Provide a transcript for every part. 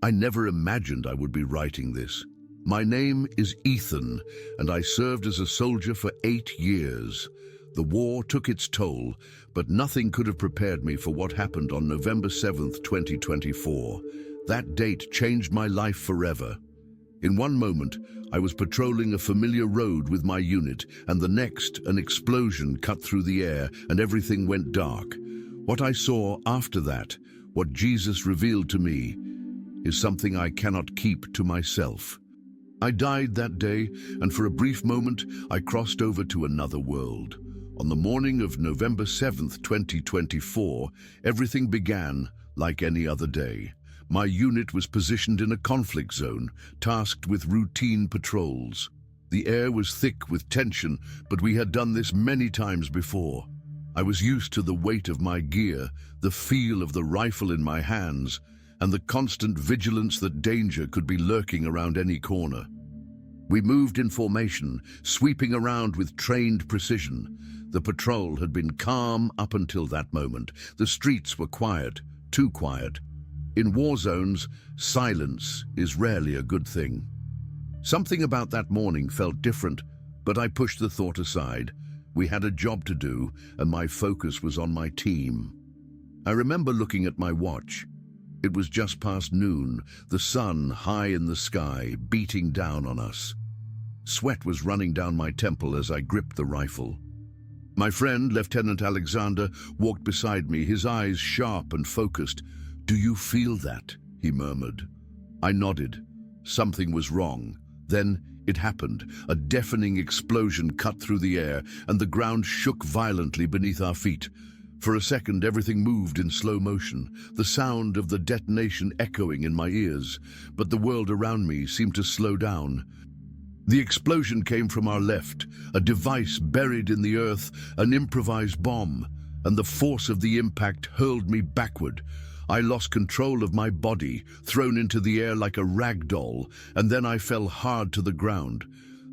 I never imagined I would be writing this. My name is Ethan, and I served as a soldier for 8 years. The war took its toll, but nothing could have prepared me for what happened on November 7th, 2024. That date changed my life forever. In one moment, I was patrolling a familiar road with my unit, and the next, an explosion cut through the air and everything went dark. What I saw after that, what Jesus revealed to me, is something I cannot keep to myself. I died that day, and for a brief moment, I crossed over to another world. On the morning of November 7th, 2024, everything began like any other day. My unit was positioned in a conflict zone, tasked with routine patrols. The air was thick with tension, but we had done this many times before. I was used to the weight of my gear, the feel of the rifle in my hands, and the constant vigilance that danger could be lurking around any corner. We moved in formation, sweeping around with trained precision. The patrol had been calm up until that moment. The streets were quiet, too quiet. In war zones, silence is rarely a good thing. Something about that morning felt different, but I pushed the thought aside. We had a job to do, and my focus was on my team. I remember looking at my watch. It was just past noon, the sun high in the sky, beating down on us. Sweat was running down my temple as I gripped the rifle. My friend, Lieutenant Alexander, walked beside me, his eyes sharp and focused. "Do you feel that?" he murmured. I nodded. Something was wrong. Then it happened. A deafening explosion cut through the air, and the ground shook violently beneath our feet. For a second, everything moved in slow motion, the sound of the detonation echoing in my ears, but the world around me seemed to slow down. The explosion came from our left, a device buried in the earth, an improvised bomb, and the force of the impact hurled me backward. I lost control of my body, thrown into the air like a rag doll, and then I fell hard to the ground.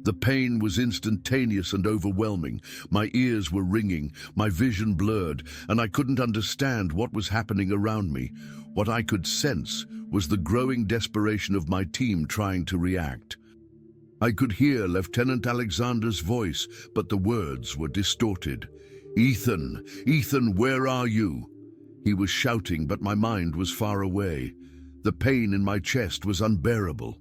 The pain was instantaneous and overwhelming. My ears were ringing, my vision blurred, and I couldn't understand what was happening around me. What I could sense was the growing desperation of my team trying to react. I could hear Lieutenant Alexander's voice, but the words were distorted. "Ethan, Ethan, where are you?" He was shouting, but my mind was far away. The pain in my chest was unbearable.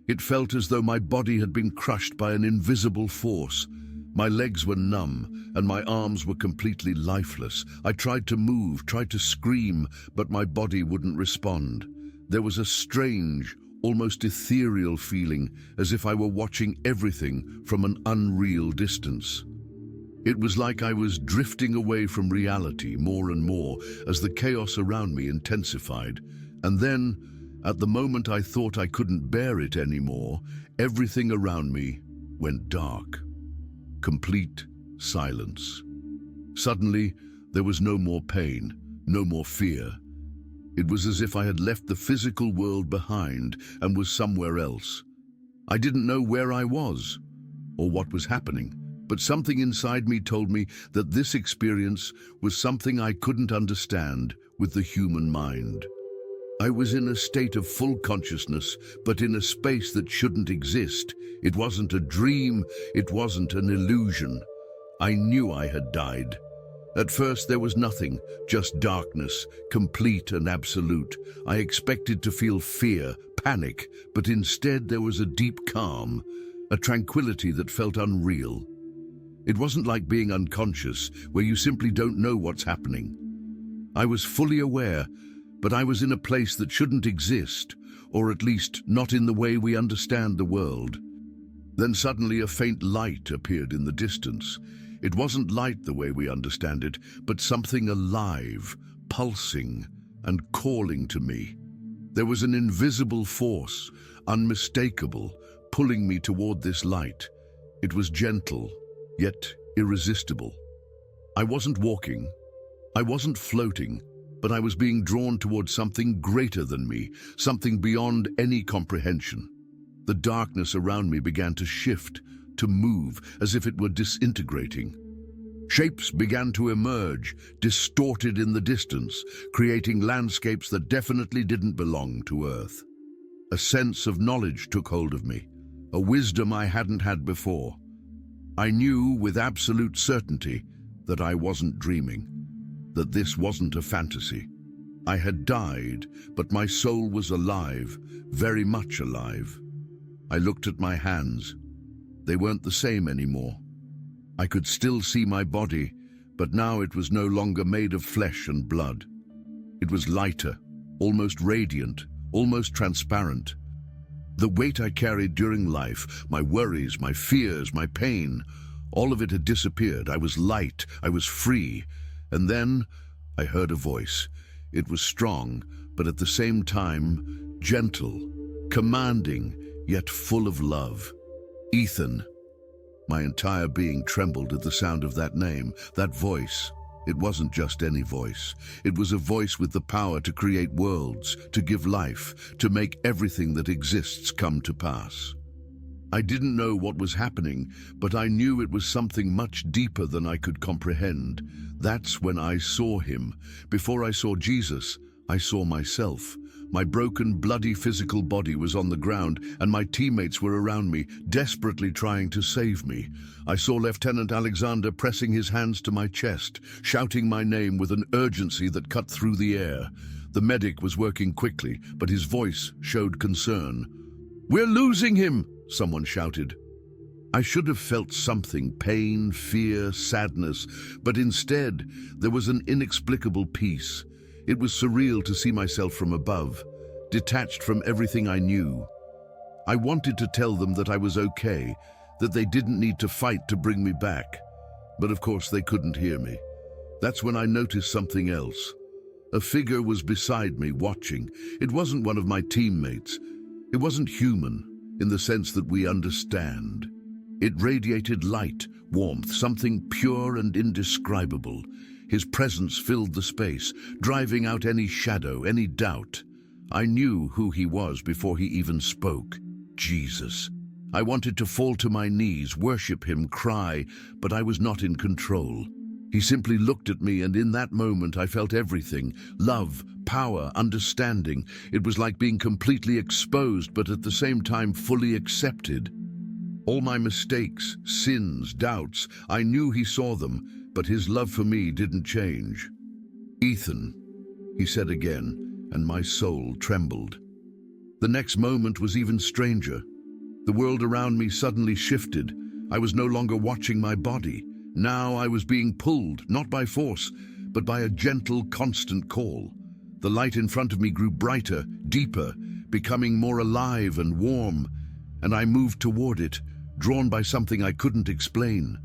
It felt as though my body had been crushed by an invisible force. My legs were numb, and my arms were completely lifeless. I tried to move, tried to scream, but my body wouldn't respond. There was a strange, almost ethereal feeling, as if I were watching everything from an unreal distance. It was like I was drifting away from reality more and more as the chaos around me intensified. And then, at the moment I thought I couldn't bear it anymore, everything around me went dark. Complete silence. Suddenly, there was no more pain, no more fear. It was as if I had left the physical world behind and was somewhere else. I didn't know where I was or what was happening, but something inside me told me that this experience was something I couldn't understand with the human mind. I was in a state of full consciousness, but in a space that shouldn't exist. It wasn't a dream, it wasn't an illusion. I knew I had died. At first there was nothing, just darkness, complete and absolute. I expected to feel fear, panic, but instead there was a deep calm, a tranquility that felt unreal. It wasn't like being unconscious, where you simply don't know what's happening. I was fully aware, but I was in a place that shouldn't exist, or at least not in the way we understand the world. Then suddenly a faint light appeared in the distance. It wasn't light the way we understand it, but something alive, pulsing, and calling to me. There was an invisible force, unmistakable, pulling me toward this light. It was gentle, yet irresistible. I wasn't walking, I wasn't floating, but I was being drawn towards something greater than me, something beyond any comprehension. The darkness around me began to shift, to move, as if it were disintegrating. Shapes began to emerge, distorted in the distance, creating landscapes that definitely didn't belong to Earth. A sense of knowledge took hold of me, a wisdom I hadn't had before. I knew with absolute certainty that I wasn't dreaming, that this wasn't a fantasy. I had died, but my soul was alive, very much alive. I looked at my hands. They weren't the same anymore. I could still see my body, but now it was no longer made of flesh and blood. It was lighter, almost radiant, almost transparent. The weight I carried during life, my worries, my fears, my pain, all of it had disappeared. I was light, I was free. And then I heard a voice. It was strong, but at the same time, gentle, commanding, yet full of love. Ethan. My entire being trembled at the sound of that name, that voice. It wasn't just any voice. It was a voice with the power to create worlds, to give life, to make everything that exists come to pass. I didn't know what was happening, but I knew it was something much deeper than I could comprehend. That's when I saw him. Before I saw Jesus, I saw myself. My broken, bloody physical body was on the ground, and my teammates were around me, desperately trying to save me. I saw Lieutenant Alexander pressing his hands to my chest, shouting my name with an urgency that cut through the air. The medic was working quickly, but his voice showed concern. "We're losing him!" someone shouted. I should have felt something, pain, fear, sadness, but instead there was an inexplicable peace. It was surreal to see myself from above, detached from everything I knew. I wanted to tell them that I was okay, that they didn't need to fight to bring me back. But of course they couldn't hear me. That's when I noticed something else. A figure was beside me, watching. It wasn't one of my teammates. It wasn't human, in the sense that we understand. It radiated light, warmth, something pure and indescribable. His presence filled the space, driving out any shadow, any doubt. I knew who he was before he even spoke. Jesus. I wanted to fall to my knees, worship him, cry, but I was not in control. He simply looked at me, and in that moment I felt everything. Love, power, understanding. It was like being completely exposed, but at the same time fully accepted. All my mistakes, sins, doubts, I knew he saw them, but his love for me didn't change. "Ethan," he said again, and my soul trembled. The next moment was even stranger. The world around me suddenly shifted. I was no longer watching my body. Now I was being pulled, not by force, but by a gentle, constant call. The light in front of me grew brighter, deeper, becoming more alive and warm, and I moved toward it, drawn by something I couldn't explain.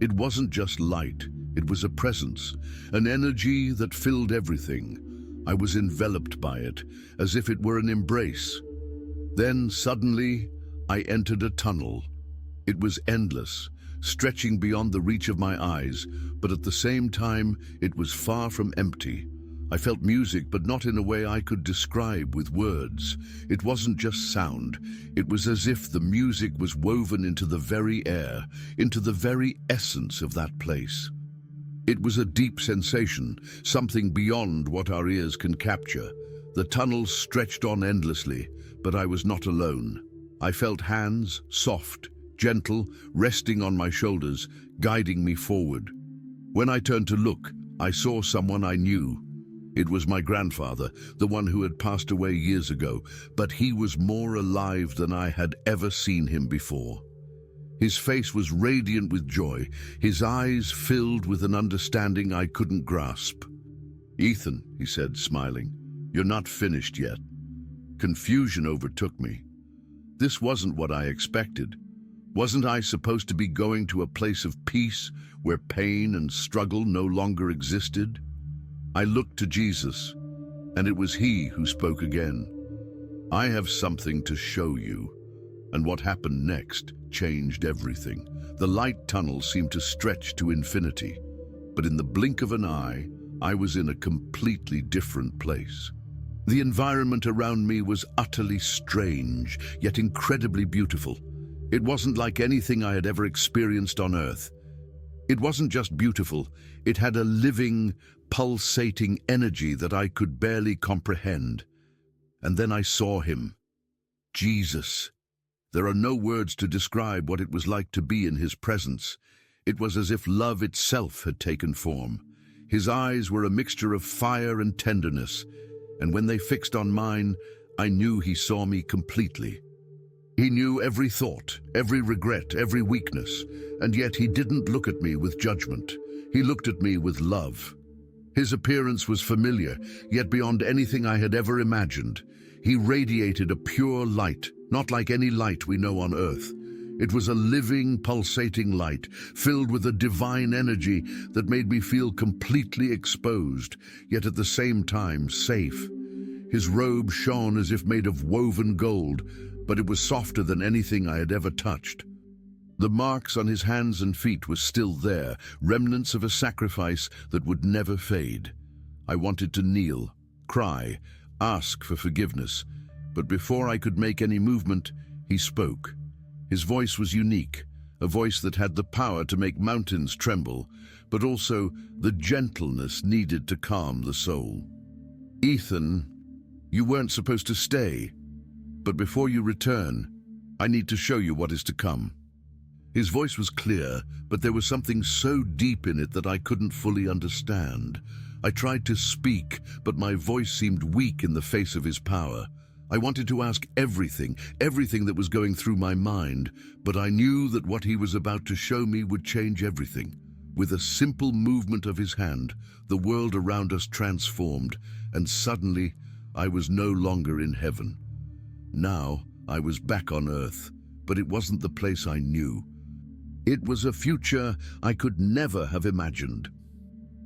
It wasn't just light, it was a presence, an energy that filled everything. I was enveloped by it, as if it were an embrace. Then, suddenly, I entered a tunnel. It was endless, stretching beyond the reach of my eyes, but at the same time, it was far from empty. I felt music, but not in a way I could describe with words. It wasn't just sound. It was as if the music was woven into the very air, into the very essence of that place. It was a deep sensation, something beyond what our ears can capture. The tunnel stretched on endlessly, but I was not alone. I felt hands, soft, gentle, resting on my shoulders, guiding me forward. When I turned to look, I saw someone I knew. It was my grandfather, the one who had passed away years ago, but he was more alive than I had ever seen him before. His face was radiant with joy, his eyes filled with an understanding I couldn't grasp. "Ethan," he said, smiling, "you're not finished yet." Confusion overtook me. This wasn't what I expected. Wasn't I supposed to be going to a place of peace where pain and struggle no longer existed? I looked to Jesus, and it was he who spoke again. "I have something to show you." And what happened next changed everything. The light tunnel seemed to stretch to infinity, but in the blink of an eye, I was in a completely different place. The environment around me was utterly strange, yet incredibly beautiful. It wasn't like anything I had ever experienced on Earth. It wasn't just beautiful, it had a living, pulsating energy that I could barely comprehend. And then I saw him. Jesus. There are no words to describe what it was like to be in his presence. It was as if love itself had taken form. His eyes were a mixture of fire and tenderness, and when they fixed on mine, I knew he saw me completely. He knew every thought, every regret, every weakness, and yet he didn't look at me with judgment. He looked at me with love. His appearance was familiar, yet beyond anything I had ever imagined. He radiated a pure light, not like any light we know on earth. It was a living, pulsating light, filled with a divine energy that made me feel completely exposed, yet at the same time safe. His robe shone as if made of woven gold, but it was softer than anything I had ever touched. The marks on his hands and feet were still there, remnants of a sacrifice that would never fade. I wanted to kneel, cry, ask for forgiveness, but before I could make any movement, he spoke. His voice was unique, a voice that had the power to make mountains tremble, but also the gentleness needed to calm the soul. "Ethan, you weren't supposed to stay, but before you return, I need to show you what is to come." His voice was clear, but there was something so deep in it that I couldn't fully understand. I tried to speak, but my voice seemed weak in the face of his power. I wanted to ask everything that was going through my mind, but I knew that what he was about to show me would change everything. With a simple movement of his hand, the world around us transformed, and suddenly I was no longer in heaven. Now I was back on earth, but it wasn't the place I knew. It was a future I could never have imagined.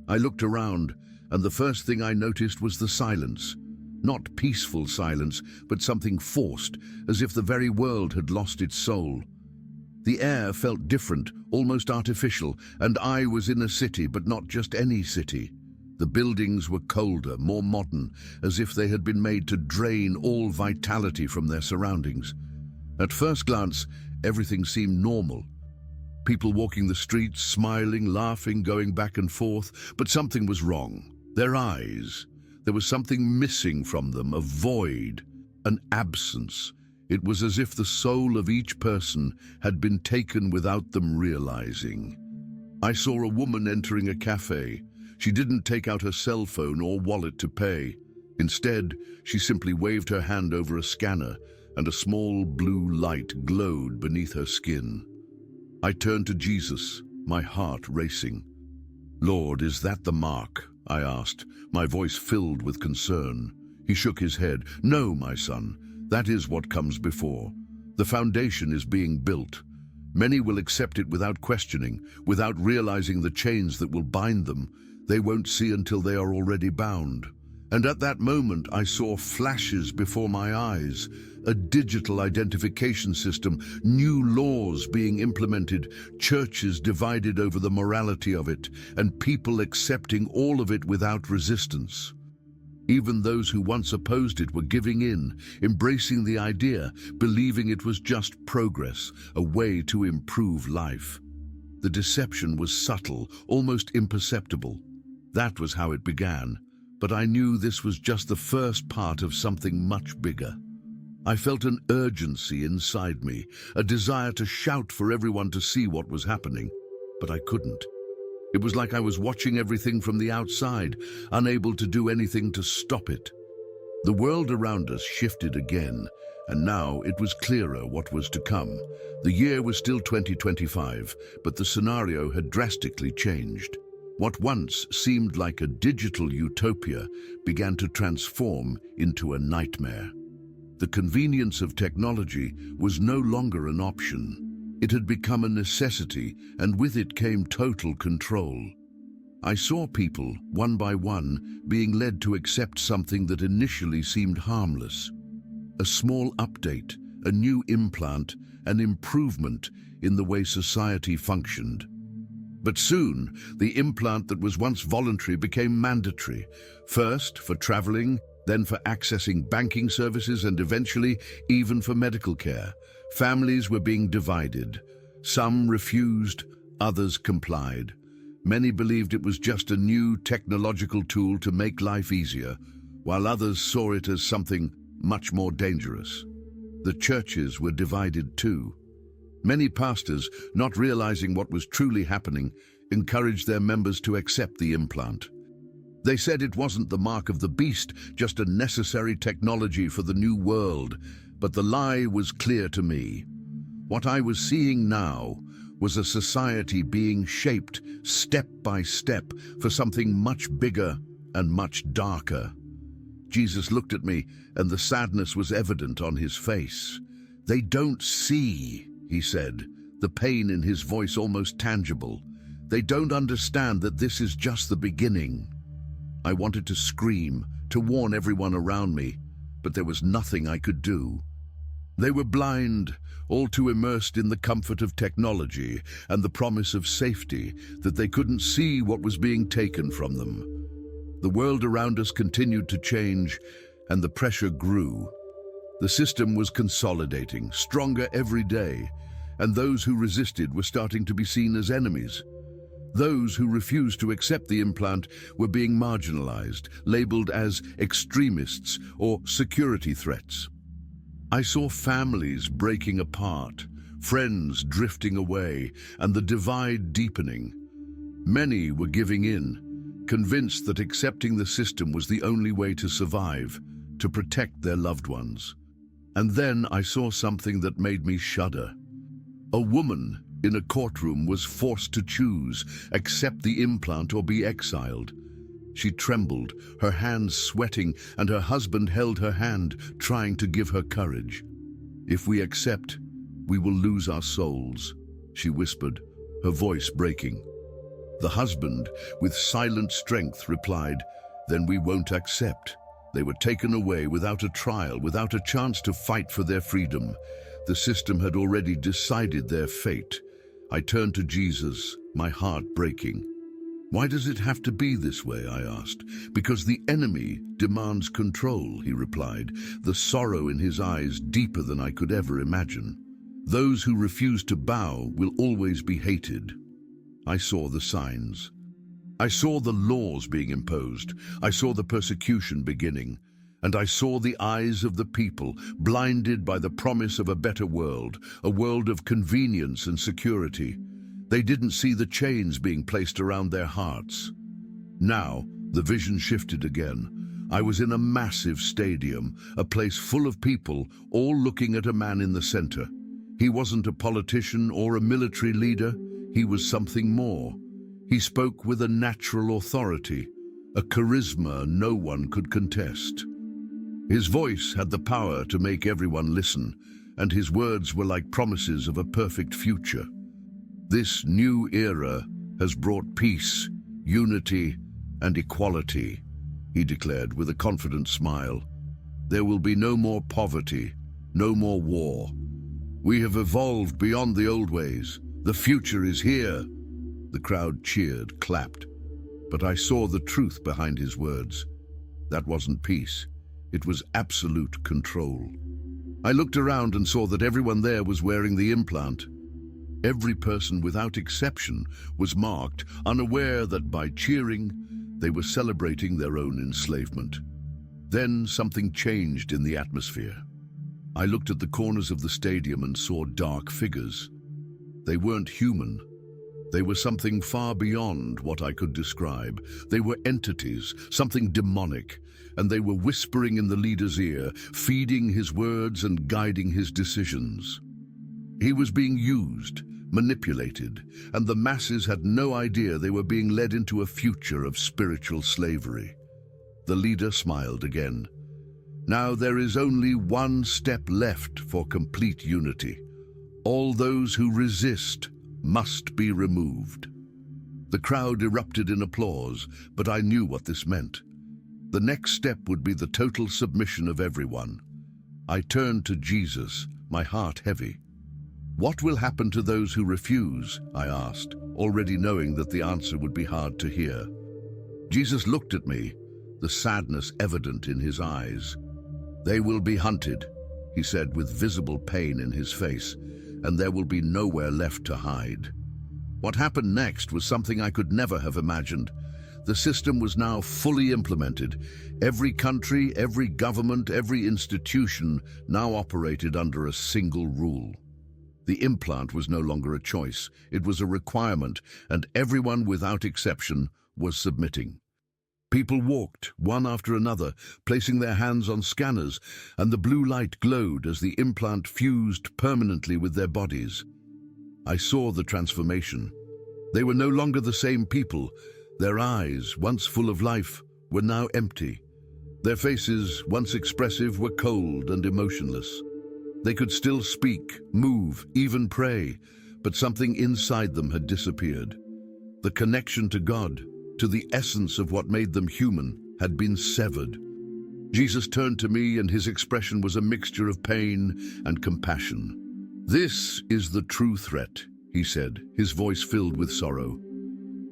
I looked around, and the first thing I noticed was the silence. Not peaceful silence, but something forced, as if the very world had lost its soul. The air felt different, almost artificial, and I was in a city, but not just any city. The buildings were colder, more modern, as if they had been made to drain all vitality from their surroundings. At first glance, everything seemed normal. People walking the streets, smiling, laughing, going back and forth, but something was wrong. Their eyes. There was something missing from them, a void, an absence. It was as if the soul of each person had been taken without them realizing. I saw a woman entering a cafe. She didn't take out her cell phone or wallet to pay. Instead, she simply waved her hand over a scanner, and a small blue light glowed beneath her skin. I turned to Jesus, my heart racing. "Lord, is that the mark?" I asked, my voice filled with concern. He shook his head. "No, my son, that is what comes before. The foundation is being built. Many will accept it without questioning, without realizing the chains that will bind them. They won't see until they are already bound." And at that moment, I saw flashes before my eyes, a digital identification system, new laws being implemented, churches divided over the morality of it, and people accepting all of it without resistance. Even those who once opposed it were giving in, embracing the idea, believing it was just progress, a way to improve life. The deception was subtle, almost imperceptible. That was how it began. But I knew this was just the first part of something much bigger. I felt an urgency inside me, a desire to shout for everyone to see what was happening, but I couldn't. It was like I was watching everything from the outside, unable to do anything to stop it. The world around us shifted again, and now it was clearer what was to come. The year was still 2025, but the scenario had drastically changed. What once seemed like a digital utopia began to transform into a nightmare. The convenience of technology was no longer an option. It had become a necessity, and with it came total control. I saw people, one by one, being led to accept something that initially seemed harmless. A small update, a new implant, an improvement in the way society functioned. But soon, the implant that was once voluntary became mandatory, first for traveling, then for accessing banking services, and eventually even for medical care. Families were being divided. Some refused, others complied. Many believed it was just a new technological tool to make life easier, while others saw it as something much more dangerous. The churches were divided too. Many pastors, not realizing what was truly happening, encouraged their members to accept the implant. They said it wasn't the mark of the beast, just a necessary technology for the new world. But the lie was clear to me. What I was seeing now was a society being shaped step by step for something much bigger and much darker. Jesus looked at me, and the sadness was evident on his face. "They don't see," he said, the pain in his voice almost tangible. "They don't understand that this is just the beginning." I wanted to scream, to warn everyone around me, but there was nothing I could do. They were blind, all too immersed in the comfort of technology and the promise of safety, that they couldn't see what was being taken from them. The world around us continued to change, and the pressure grew. The system was consolidating, stronger every day, and those who resisted were starting to be seen as enemies. Those who refused to accept the implant were being marginalized, labeled as extremists or security threats. I saw families breaking apart, friends drifting away, and the divide deepening. Many were giving in, convinced that accepting the system was the only way to survive, to protect their loved ones. And then I saw something that made me shudder. A woman in a courtroom was forced to choose, accept the implant or be exiled. She trembled, her hands sweating, and her husband held her hand, trying to give her courage. "If we accept, we will lose our souls," she whispered, her voice breaking. The husband, with silent strength, replied, "Then we won't accept." They were taken away without a trial, without a chance to fight for their freedom. The system had already decided their fate. I turned to Jesus, my heart breaking. "Why does it have to be this way?" I asked. "Because the enemy demands control," he replied, the sorrow in his eyes deeper than I could ever imagine. "Those who refuse to bow will always be hated." I saw the signs. I saw the laws being imposed. I saw the persecution beginning. And I saw the eyes of the people, blinded by the promise of a better world, a world of convenience and security. They didn't see the chains being placed around their hearts. Now, the vision shifted again. I was in a massive stadium, a place full of people, all looking at a man in the center. He wasn't a politician or a military leader. He was something more. He spoke with a natural authority, a charisma no one could contest. His voice had the power to make everyone listen, and his words were like promises of a perfect future. "This new era has brought peace, unity, and equality," he declared with a confident smile. "There will be no more poverty, no more war. We have evolved beyond the old ways. The future is here." The crowd cheered, clapped. But I saw the truth behind his words. That wasn't peace. It was absolute control. I looked around and saw that everyone there was wearing the implant. Every person without exception was marked, unaware that by cheering, they were celebrating their own enslavement. Then something changed in the atmosphere. I looked at the corners of the stadium and saw dark figures. They weren't human. They were something far beyond what I could describe. They were entities, something demonic, and they were whispering in the leader's ear, feeding his words and guiding his decisions. He was being used, manipulated, and the masses had no idea they were being led into a future of spiritual slavery. The leader smiled again. "Now there is only one step left for complete unity. All those who resist must be removed." The crowd erupted in applause, but I knew what this meant. The next step would be the total submission of everyone. I turned to Jesus, my heart heavy. "What will happen to those who refuse?" I asked, already knowing that the answer would be hard to hear. Jesus looked at me, the sadness evident in his eyes. "They will be hunted," he said with visible pain in his face, "and there will be nowhere left to hide." What happened next was something I could never have imagined. The system was now fully implemented. Every country, every government, every institution now operated under a single rule. The implant was no longer a choice, it was a requirement, and everyone without exception was submitting. People walked, one after another, placing their hands on scanners, and the blue light glowed as the implant fused permanently with their bodies. I saw the transformation. They were no longer the same people. Their eyes, once full of life, were now empty. Their faces, once expressive, were cold and emotionless. They could still speak, move, even pray, but something inside them had disappeared. The connection to God, to the essence of what made them human, had been severed. Jesus turned to me, and his expression was a mixture of pain and compassion. "This is the true threat," he said, his voice filled with sorrow.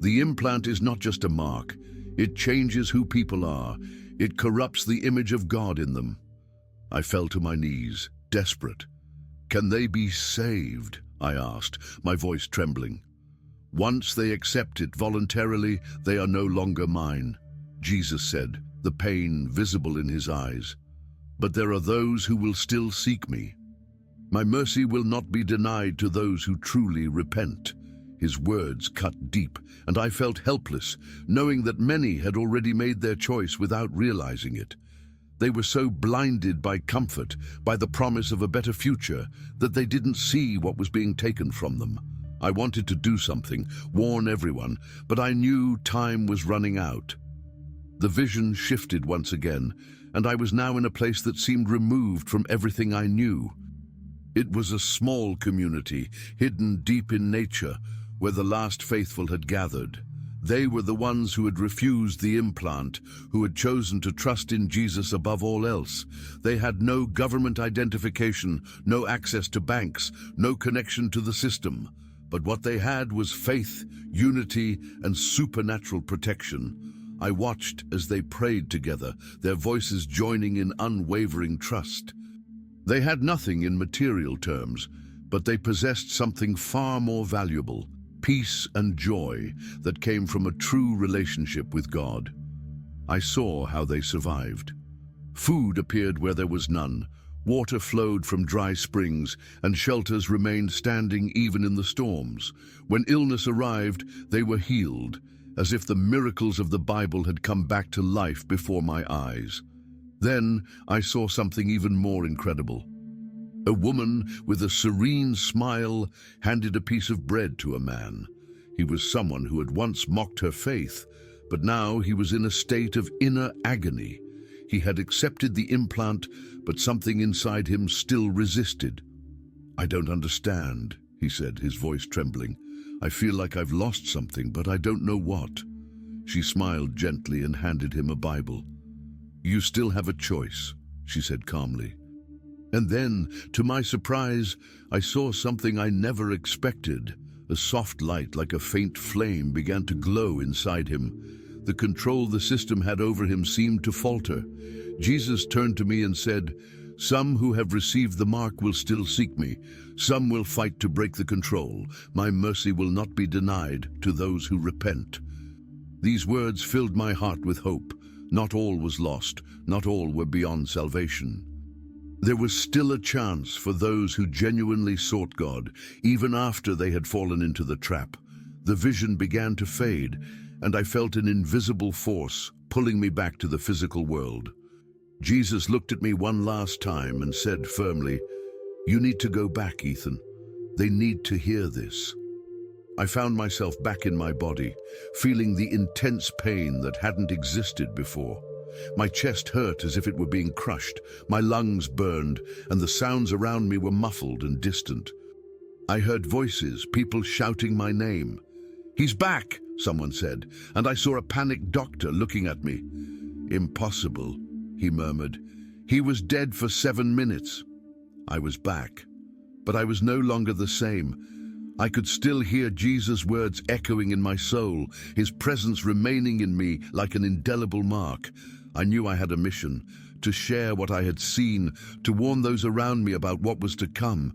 "The implant is not just a mark. It changes who people are. It corrupts the image of God in them." I fell to my knees, desperate. "Can they be saved?" I asked, my voice trembling. "Once they accept it voluntarily, they are no longer mine," Jesus said, the pain visible in his eyes. "But there are those who will still seek me. My mercy will not be denied to those who truly repent." His words cut deep, and I felt helpless, knowing that many had already made their choice without realizing it. They were so blinded by comfort, by the promise of a better future, that they didn't see what was being taken from them. I wanted to do something, warn everyone, but I knew time was running out. The vision shifted once again, and I was now in a place that seemed removed from everything I knew. It was a small community, hidden deep in nature, where the last faithful had gathered. They were the ones who had refused the implant, who had chosen to trust in Jesus above all else. They had no government identification, no access to banks, no connection to the system. But what they had was faith, unity, and supernatural protection. I watched as they prayed together, their voices joining in unwavering trust. They had nothing in material terms, but they possessed something far more valuable: peace and joy that came from a true relationship with God. I saw how they survived. Food appeared where there was none. Water flowed from dry springs, and shelters remained standing even in the storms. When illness arrived, they were healed, as if the miracles of the Bible had come back to life before my eyes. Then I saw something even more incredible. A woman with a serene smile handed a piece of bread to a man. He was someone who had once mocked her faith, but now he was in a state of inner agony. He had accepted the implant, but something inside him still resisted. "I don't understand," he said, his voice trembling. "I feel like I've lost something, but I don't know what." She smiled gently and handed him a Bible. "You still have a choice," she said calmly. And then, to my surprise, I saw something I never expected. A soft light, like a faint flame, began to glow inside him. The control the system had over him seemed to falter. Jesus turned to me and said, "Some who have received the mark will still seek me. Some will fight to break the control. My mercy will not be denied to those who repent." These words filled my heart with hope. Not all was lost. Not all were beyond salvation. There was still a chance for those who genuinely sought God, even after they had fallen into the trap. The vision began to fade, and I felt an invisible force pulling me back to the physical world. Jesus looked at me one last time and said firmly, "You need to go back, Ethan. They need to hear this." I found myself back in my body, feeling the intense pain that hadn't existed before. My chest hurt as if it were being crushed, my lungs burned, and the sounds around me were muffled and distant. I heard voices, people shouting my name. "He's back," someone said, and I saw a panicked doctor looking at me. "Impossible," he murmured. "He was dead for 7 minutes." I was back, but I was no longer the same. I could still hear Jesus' words echoing in my soul, his presence remaining in me like an indelible mark. I knew I had a mission, to share what I had seen, to warn those around me about what was to come.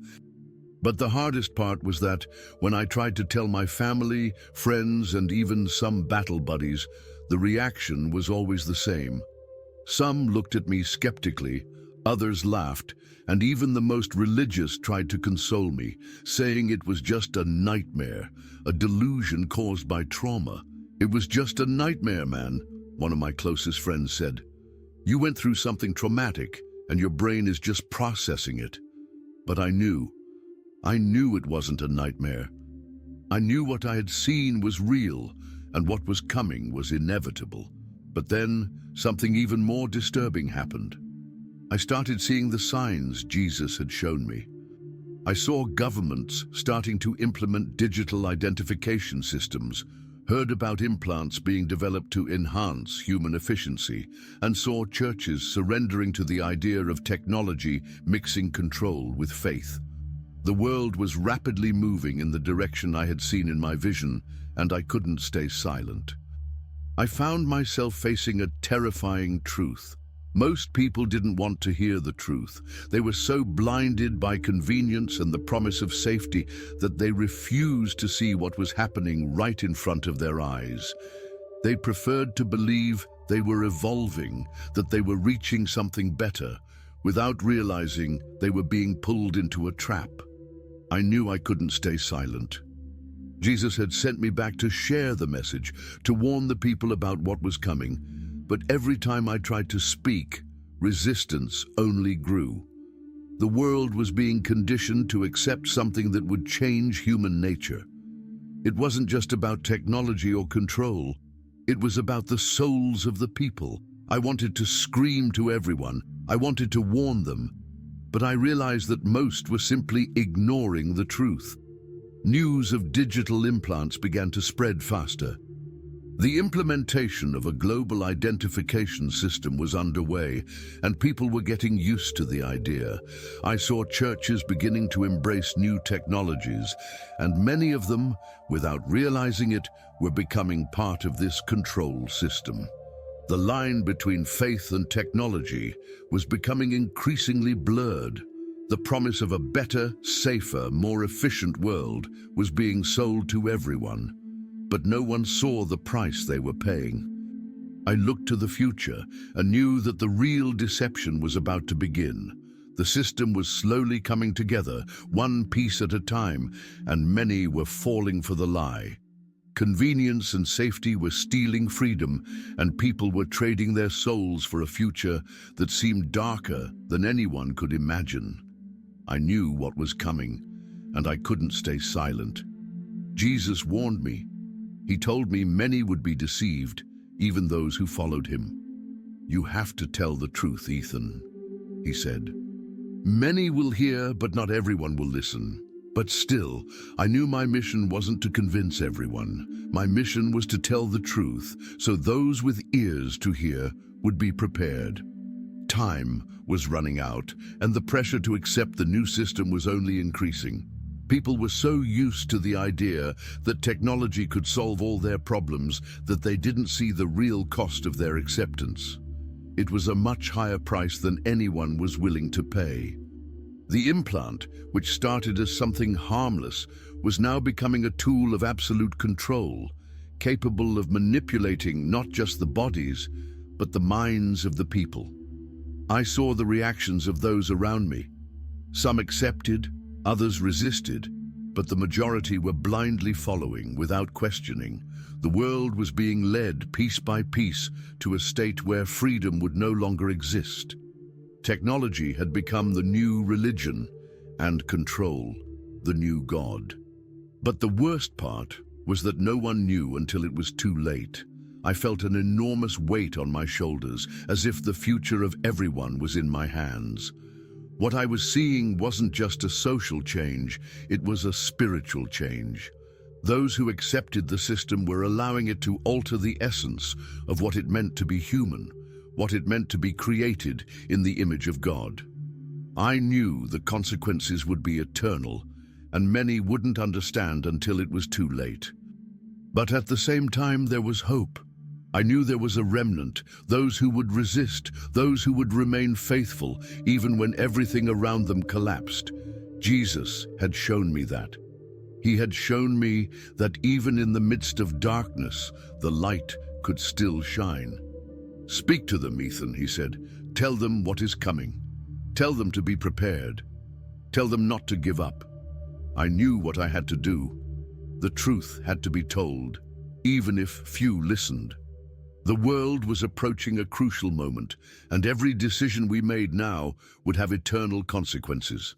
But the hardest part was that, when I tried to tell my family, friends, and even some battle buddies, The reaction was always the same. Some looked at me skeptically, others laughed, and even the most religious tried to console me, saying it was just a nightmare, a delusion caused by trauma. "It was just a nightmare, man," one of my closest friends said. "You went through something traumatic, and your brain is just processing it." But I knew it wasn't a nightmare. I knew what I had seen was real, and what was coming was inevitable. But then, something even more disturbing happened. I started seeing the signs Jesus had shown me. I saw governments starting to implement digital identification systems, heard about implants being developed to enhance human efficiency, and saw churches surrendering to the idea of technology mixing control with faith. The world was rapidly moving in the direction I had seen in my vision, and I couldn't stay silent. I found myself facing a terrifying truth. Most people didn't want to hear the truth. They were so blinded by convenience and the promise of safety that they refused to see what was happening right in front of their eyes. They preferred to believe they were evolving, that they were reaching something better, without realizing they were being pulled into a trap. I knew I couldn't stay silent. Jesus had sent me back to share the message, to warn the people about what was coming. But every time I tried to speak, resistance only grew. The world was being conditioned to accept something that would change human nature. It wasn't just about technology or control. It was about the souls of the people. I wanted to scream to everyone. I wanted to warn them. But I realized that most were simply ignoring the truth. News of digital implants began to spread faster. The implementation of a global identification system was underway, and people were getting used to the idea. I saw churches beginning to embrace new technologies, and many of them, without realizing it, were becoming part of this control system. The line between faith and technology was becoming increasingly blurred. The promise of a better, safer, more efficient world was being sold to everyone, but no one saw the price they were paying. I looked to the future and knew that the real deception was about to begin. The system was slowly coming together, one piece at a time, and many were falling for the lie. Convenience and safety were stealing freedom, and people were trading their souls for a future that seemed darker than anyone could imagine. I knew what was coming, and I couldn't stay silent. Jesus warned me. He told me many would be deceived, even those who followed him. "You have to tell the truth, Ethan," he said. "Many will hear, but not everyone will listen." But still, I knew my mission wasn't to convince everyone. My mission was to tell the truth, so those with ears to hear would be prepared. Time was running out, and the pressure to accept the new system was only increasing. People were so used to the idea that technology could solve all their problems that they didn't see the real cost of their acceptance. It was a much higher price than anyone was willing to pay. The implant, which started as something harmless, was now becoming a tool of absolute control, capable of manipulating not just the bodies, but the minds of the people. I saw the reactions of those around me. Some accepted, others resisted, but the majority were blindly following without questioning. The world was being led piece by piece to a state where freedom would no longer exist. Technology had become the new religion, and control, the new god. But the worst part was that no one knew until it was too late. I felt an enormous weight on my shoulders, as if the future of everyone was in my hands. What I was seeing wasn't just a social change, it was a spiritual change. Those who accepted the system were allowing it to alter the essence of what it meant to be human, what it meant to be created in the image of God. I knew the consequences would be eternal, and many wouldn't understand until it was too late. But at the same time, there was hope. I knew there was a remnant, those who would resist, those who would remain faithful, even when everything around them collapsed. Jesus had shown me that. He had shown me that even in the midst of darkness, the light could still shine. "Speak to them, Ethan," he said. "Tell them what is coming. Tell them to be prepared. Tell them not to give up." I knew what I had to do. The truth had to be told, even if few listened. The world was approaching a crucial moment, and every decision we made now would have eternal consequences.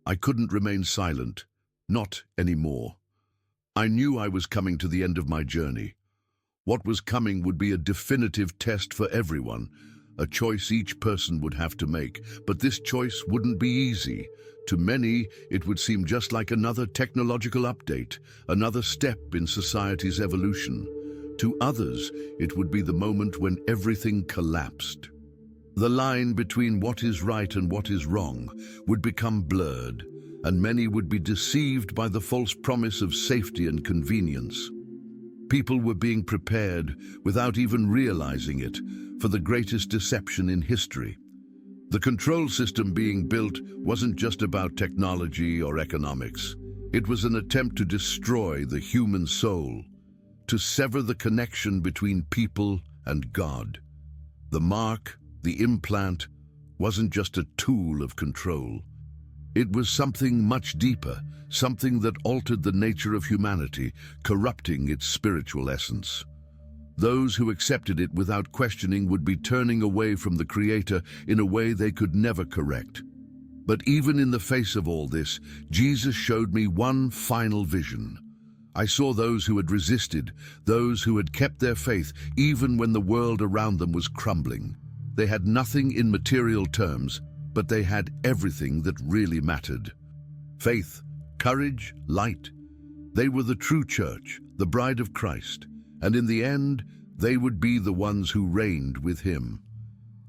I couldn't remain silent, not anymore. I knew I was coming to the end of my journey. What was coming would be a definitive test for everyone, a choice each person would have to make. But this choice wouldn't be easy. To many, it would seem just like another technological update, another step in society's evolution. To others, it would be the moment when everything collapsed. The line between what is right and what is wrong would become blurred, and many would be deceived by the false promise of safety and convenience. People were being prepared, without even realizing it, for the greatest deception in history. The control system being built wasn't just about technology or economics. It was an attempt to destroy the human soul, to sever the connection between people and God. The mark, the implant, wasn't just a tool of control. It was something much deeper, something that altered the nature of humanity, corrupting its spiritual essence. Those who accepted it without questioning would be turning away from the Creator in a way they could never correct. But even in the face of all this, Jesus showed me one final vision. I saw those who had resisted, those who had kept their faith even when the world around them was crumbling. They had nothing in material terms, but they had everything that really mattered. Faith, courage, light. They were the true church, the bride of Christ, and in the end, they would be the ones who reigned with him.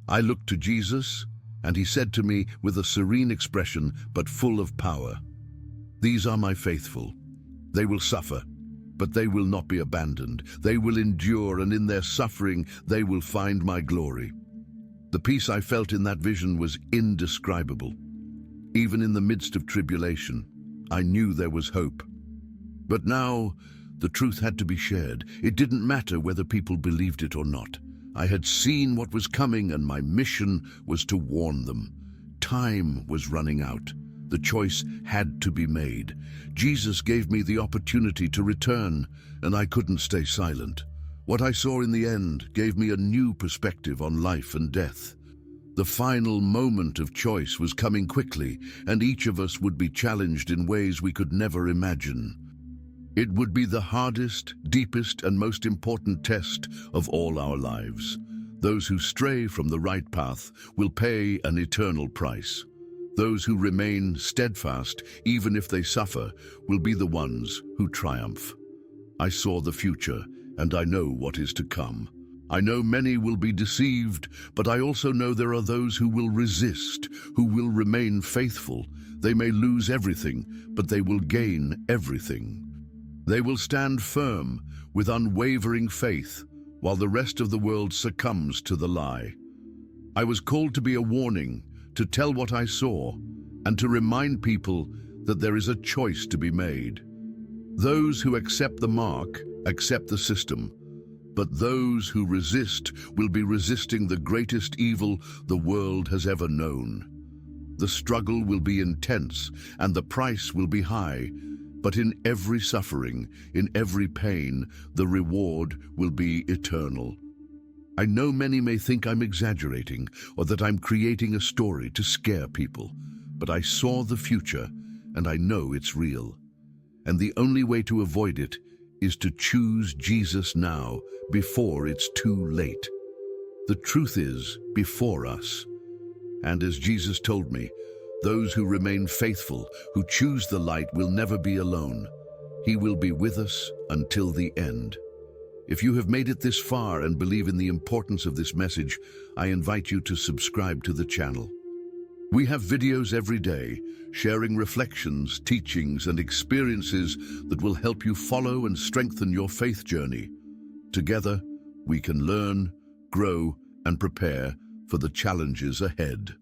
I looked to Jesus, and he said to me with a serene expression, but full of power, "These are my faithful. They will suffer, but they will not be abandoned. They will endure, and in their suffering, they will find my glory." The peace I felt in that vision was indescribable. Even in the midst of tribulation, I knew there was hope. But now, the truth had to be shared. It didn't matter whether people believed it or not. I had seen what was coming, and my mission was to warn them. Time was running out. The choice had to be made. Jesus gave me the opportunity to return, and I couldn't stay silent. What I saw in the end gave me a new perspective on life and death. The final moment of choice was coming quickly, and each of us would be challenged in ways we could never imagine. It would be the hardest, deepest, and most important test of all our lives. Those who stray from the right path will pay an eternal price. Those who remain steadfast, even if they suffer, will be the ones who triumph. I saw the future, and I know what is to come. I know many will be deceived, but I also know there are those who will resist, who will remain faithful. They may lose everything, but they will gain everything. They will stand firm with unwavering faith, while the rest of the world succumbs to the lie. I was called to be a warning, to tell what I saw, and to remind people that there is a choice to be made. Those who accept the mark accept the system, but those who resist will be resisting the greatest evil the world has ever known. The struggle will be intense, and the price will be high, but in every suffering, in every pain, the reward will be eternal. I know many may think I'm exaggerating or that I'm creating a story to scare people, but I saw the future and I know it's real. And the only way to avoid it is to choose Jesus now, before it's too late. The truth is before us. And as Jesus told me, those who remain faithful, who choose the light, will never be alone. He will be with us until the end. If you have made it this far and believe in the importance of this message, I invite you to subscribe to the channel. We have videos every day, sharing reflections, teachings, and experiences that will help you follow and strengthen your faith journey. Together, we can learn, grow, and prepare for the challenges ahead.